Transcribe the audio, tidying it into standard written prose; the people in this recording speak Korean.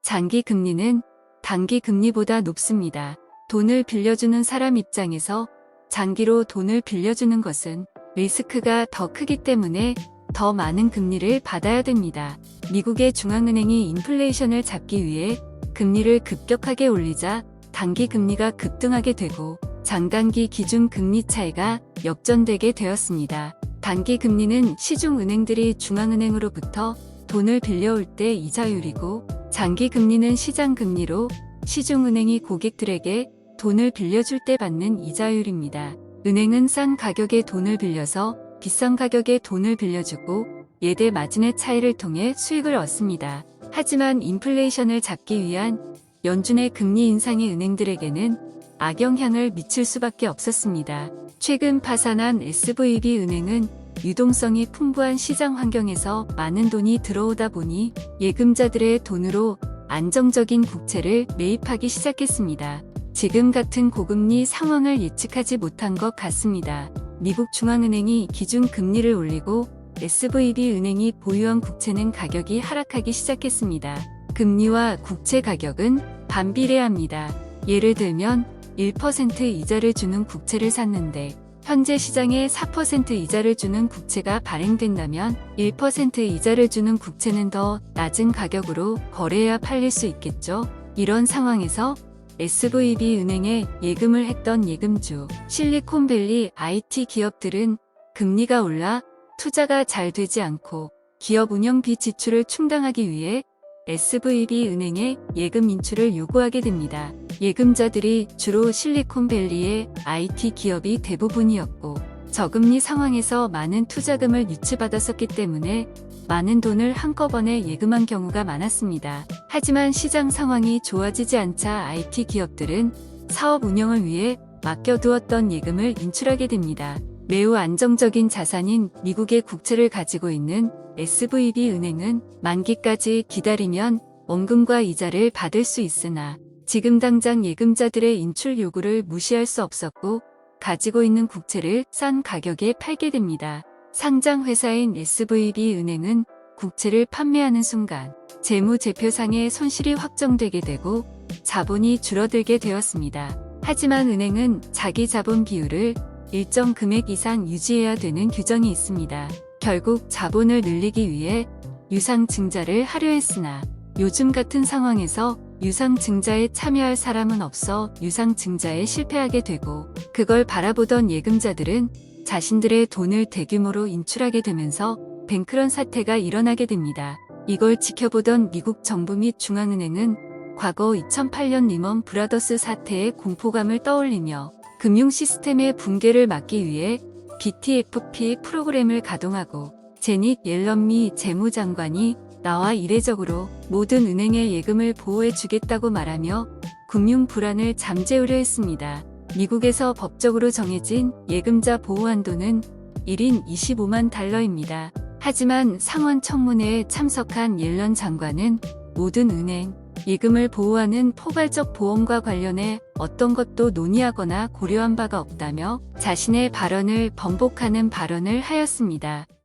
장기 금리는 단기 금리보다 높습니다. 돈을 빌려주는 사람 입장에서 장기로 돈을 빌려주는 것은 리스크가 더 크기 때문에 더 많은 금리를 받아야 됩니다. 미국의 중앙은행이 인플레이션을 잡기 위해 금리를 급격하게 올리자 단기 금리가 급등하게 되고 장단기 기준 금리 차이가 역전되게 되었습니다. 단기 금리는 시중은행들이 중앙은행으로부터 돈을 빌려올 때 이자율이고, 장기 금리는 시장 금리로 시중은행이 고객들에게 돈을 빌려줄 때 받는 이자율입니다. 은행은 싼 가격에 돈을 빌려서 비싼 가격에 돈을 빌려주고 예대 마진의 차이를 통해 수익을 얻습니다. 하지만 인플레이션을 잡기 위한 연준의 금리 인상이 은행들에게는 악영향을 미칠 수밖에 없었습니다. 최근 파산한 SVB 은행은 유동성이 풍부한 시장 환경에서 많은 돈이 들어오다 보니 예금자들의 돈으로 안정적인 국채를 매입하기 시작했습니다. 지금 같은 고금리 상황을 예측하지 못한 것 같습니다. 미국 중앙은행이 기준 금리를 올리고 SVB 은행이 보유한 국채는 가격이 하락하기 시작했습니다. 금리와 국채 가격은 반비례합니다. 예를 들면 1% 이자를 주는 국채를 샀는데 현재 시장에 4% 이자를 주는 국채가 발행된다면 1% 이자를 주는 국채는 더 낮은 가격으로 거래해야 팔릴 수 있겠죠. 이런 상황에서 SVB 은행에 예금을 했던 예금주, 실리콘밸리 IT 기업들은 금리가 올라 투자가 잘 되지 않고 기업 운영비 지출을 충당하기 위해 SVB 은행에 예금 인출을 요구하게 됩니다. 예금자들이 주로 실리콘밸리의 IT 기업이 대부분이었고 저금리 상황에서 많은 투자금을 유치받았었기 때문에 많은 돈을 한꺼번에 예금한 경우가 많았습니다. 하지만 시장 상황이 좋아지지 않자 IT 기업들은 사업 운영을 위해 맡겨두었던 예금을 인출하게 됩니다. 매우 안정적인 자산인 미국의 국채를 가지고 있는 SVB 은행은 만기까지 기다리면 원금과 이자를 받을 수 있으나 지금 당장 예금자들의 인출 요구를 무시할 수 없었고 가지고 있는 국채를 싼 가격에 팔게 됩니다. 상장 회사인 SVB 은행은 국채를 판매하는 순간 재무제표상의 손실이 확정되게 되고 자본이 줄어들게 되었습니다. 하지만 은행은 자기 자본 비율을 일정 금액 이상 유지해야 되는 규정이 있습니다. 결국 자본을 늘리기 위해 유상증자를 하려 했으나 요즘 같은 상황에서 유상증자에 참여할 사람은 없어 유상증자에 실패하게 되고 그걸 바라보던 예금자들은 자신들의 돈을 대규모로 인출하게 되면서 뱅크런 사태가 일어나게 됩니다. 이걸 지켜보던 미국 정부 및 중앙은행은 과거 2008년 리먼 브라더스 사태의 공포감을 떠올리며 금융 시스템의 붕괴를 막기 위해 BTFP 프로그램을 가동하고 제닛 옐런 미 재무장관이 나와 이례적으로 모든 은행의 예금을 보호해 주겠다고 말하며 금융 불안을 잠재우려 했습니다. 미국에서 법적으로 정해진 예금자 보호 한도는 1인 25만 달러입니다. 하지만 상원 청문회에 참석한 옐런 장관은 모든 은행, 예금을 보호하는 포괄적 보험과 관련해 어떤 것도 논의하거나 고려한 바가 없다며 자신의 발언을 번복하는 발언을 하였습니다.